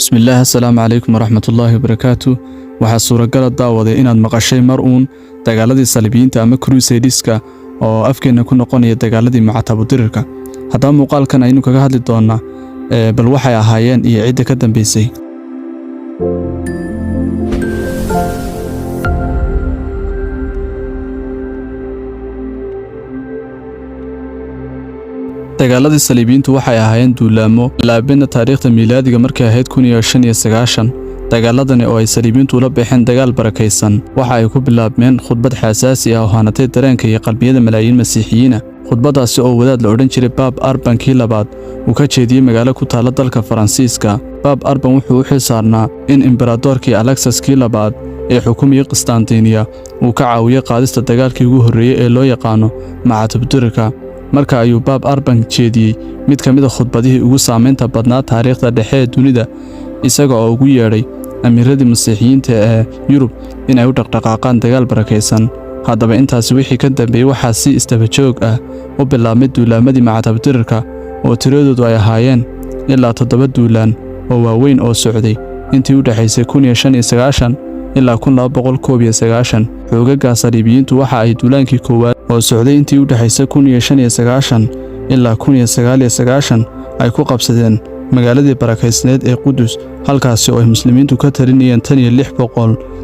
بسم الله السلام عليكم ورحمة الله وبركاته. waxaa suuragal ah daawaday inaad maqashay mar uun dagaaladii Saliibiyiinta ama Crusadeska oo afkeena ku noqonaya dagaaladii Mucatabudirirka. Haddaba muuqaalkan aynu kaga hadli doonaa bal waxay ahaayeen iyo cidda ka dambeysay. dagaaladii Saliibiyiintu waxay ahaayeen duulaamo laabina taariikhda miilaadiga markay ahayd 1595. dagaaladani oo ay Saliibiyiintu la bixeen dagaal barakaysan waxa ay ku bilaabmeen khudbad xasaasi ah oo hanatay dareenka iyo qalbiyada malaayiin Masiixiyiin ah. khudbadaasi oo wadaad la odhan jiray Baab Urban kii labaad uu ka jeediyay magaalo ku taala dalka Faransiiska. Baab Urban wuxuu u xilsaarnaa in Imbaradorkii Alexis kii labaad ee xukumayay Constantinople uu ka caawiyay qaadista dagaalkii ugu horreeyay ee loo yaqaano Mucatabudirirka. marka ayuu Baab Urban jeediyay mid ka mid ah khudbadihii ugu saameynta badnaa taariikhda dhexe ee dunida, isaga oo ugu yeedhay amiiradii Masiixiyiinta ee Yurub in ay u dhaqdhaqaaqaan dagaal barakaysan. haddaba intaasi wixii ka dambeeyay waxaa si istaba joog ah u bilaabmay duulaamadii Mucatabudirirka oo tiradoodu ay ahaayeen ilaa 7 duulaan oo waaweyn oo socday intii u dhaxaysay 1590 ilaa 1291. xoogagga Saliibiyiintu waxa ay duulaankii koowaad oo socday intii u dhaxaysay 1590 ilaa 1990 ay ku qabsadeen magaaladii barakaysneed ee Qudus, halkaas oo ay muslimiintu ka talinayeen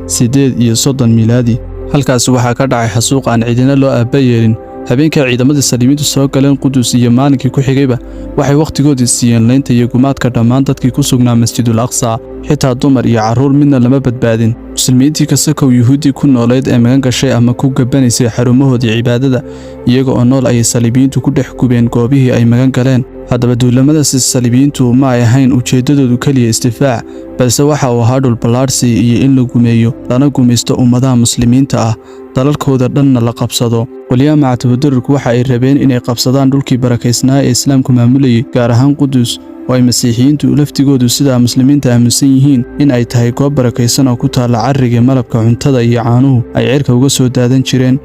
630 miilaadi. halkaas waxaa ka dhacay xasuuq aan cidina loo aabayeelin. habeenkii ciidamadii Saliibiyiintu soo galeen Qudus iyo maalinkii ku xigayba waxay waqtigoodii siiyeen leynta iyo gumaadka dhammaan dadkii ku sugnaa Masjidul Aqsa, xitaa dumar iyo carruur midna lama badbaadin. muslimiintii kasakow yuhuudii ku nooleed ee magan gashay ama ku gabanaysay xarumahoodii cibaadada iyaga oo nool ayay Saliibiyiintu ku dhex gubeen goobihii ay magan galeen. haddaba duulamadaasi Saliibiyiintu ma ay ahayn ujeedadoodu kaliya istifaac, balse waxa uu ahaa dhul ballaarsi iyo in la gumeeyo lana gumaysto ummadaha muslimiinta ah, dalalkooda dhanna la qabsado. qolyaha Mucatabudirirku waxa ay rabeen inay qabsadaan dhulkii barakaysnaa ee Islaamku maamulayay, gaar ahaan Qudus oo ay Masiixiyiintu laftigoodu sida muslimiinta aaminsan yihiin in ay tahay goob barakaysan oo ku taala carriga malabka, cuntada iyo caanuhu ay cirka uga soo daadan jireen.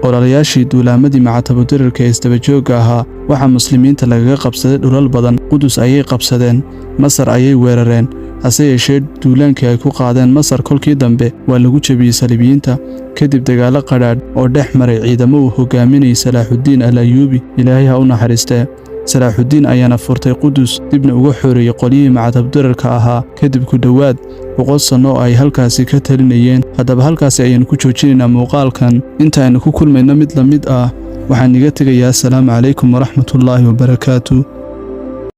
ololayaashii duulaamadii Mucatabudirirka ee isdabajooga ahaa waxaa muslimiinta lagaga qabsaday dhulal badan. Qudus ayay qabsadeen, Masar ayay weerareen, hase yeeshee duulaankii ay ku qaadeen Masar kolkii dambe waa lagu jebiyey Saliibiyiinta kadib dagaalo qadhaadh oo dhex maray ciidamo uu hogaaminayay Salaaxudiin al-Ayyuubi, Ilaahay ha u naxariistee. Salaaxudiin ayaana furtay Qudus dibna uga xoreeyay qolyihii Mucatabudirirka ahaa kadib ku dhowaad 100 sano oo ay halkaasi ka talinayeen. haddaba halkaasi ayaynu ku joojinaynaa muuqaalkan. inta aynu ku kulmayno mid la mid ah waxaan iga tegayaa. Assalaamu calaykum waraxmatullaahi wabarakaatuh.